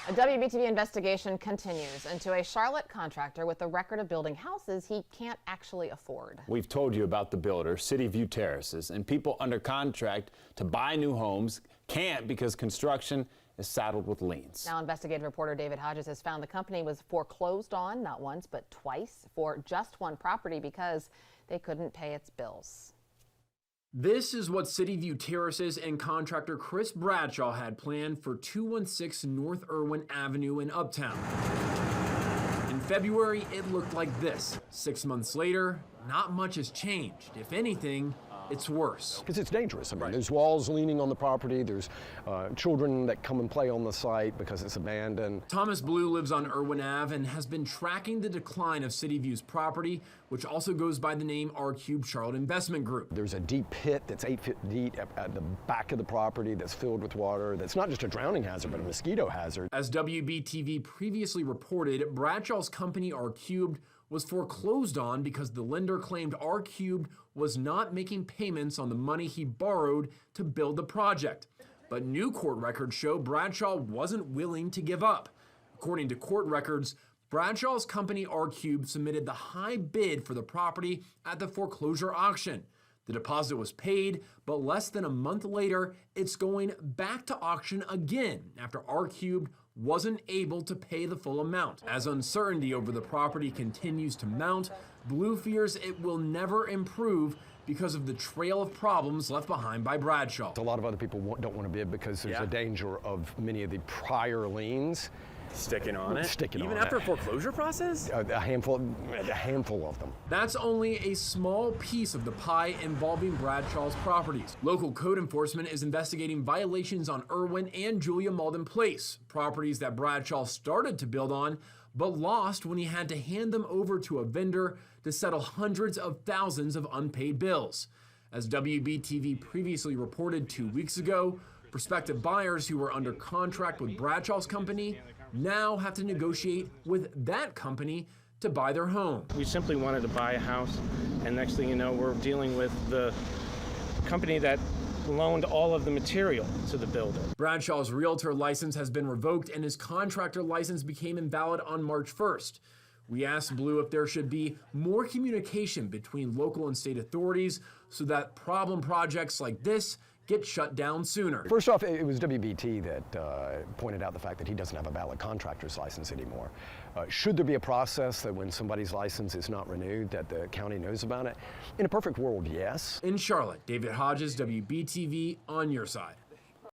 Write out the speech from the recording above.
A WBTV investigation continues into a Charlotte contractor with a record of building houses he can't actually afford. We've told you about the builder, City View Terraces, and people under contract to buy new homes can't because construction is saddled with liens. Now, investigative reporter David Hodges has found the company was foreclosed on not once but twice for just one property because they couldn't pay its bills. This is what City View Terraces and contractor Chris Bradshaw had planned for 216 North Irwin Avenue in Uptown. In February, it looked like this. 6 months later, not much has changed. If anything, it's worse. Because it's dangerous. I mean, there's walls leaning on the property. There's children that come and play on the site because it's abandoned. Thomas Blue lives on Irwin Ave and has been tracking the decline of City View's property, which also goes by the name R-Cube Charlotte Investment Group. There's a deep pit that's 8 feet deep at the back of the property that's filled with water. That's not just a drowning hazard, but a mosquito hazard. As WBTV previously reported, Bradshaw's company R-Cubed was foreclosed on because the lender claimed R-Cubed was not making payments on the money he borrowed to build the project. But new court records show Bradshaw wasn't willing to give up. According to court records, Bradshaw's company R-Cubed submitted the high bid for the property at the foreclosure auction. The deposit was paid, but less than a month later, it's going back to auction again after R-Cubed wasn't able to pay the full amount. As uncertainty over the property continues to mount, Blue fears it will never improve because of the trail of problems left behind by Bradshaw. A lot of other people don't want to bid because there's a danger of many of the prior liens sticking on it? Even after a foreclosure process? A handful of them. That's only a small piece of the pie involving Bradshaw's properties. Local code enforcement is investigating violations on Irwin and Julia Malden Place, properties that Bradshaw started to build on, but lost when he had to hand them over to a vendor to settle hundreds of thousands of unpaid bills. As WBTV previously reported 2 weeks ago, prospective buyers who were under contract with Bradshaw's company now have to negotiate with that company to buy their home. We simply wanted to buy a house, and next thing you know, we're dealing with the company that loaned all of the material to the builder. Bradshaw's realtor license has been revoked and his contractor license became invalid on March 1st. We asked Blue if there should be more communication between local and state authorities so that problem projects like this get shut down sooner. First off, it was WBT that pointed out the fact that he doesn't have a valid contractor's license anymore. Should there be a process that when somebody's license is not renewed that the county knows about it? In a perfect world, yes. In Charlotte, David Hodges, WBTV, on your side.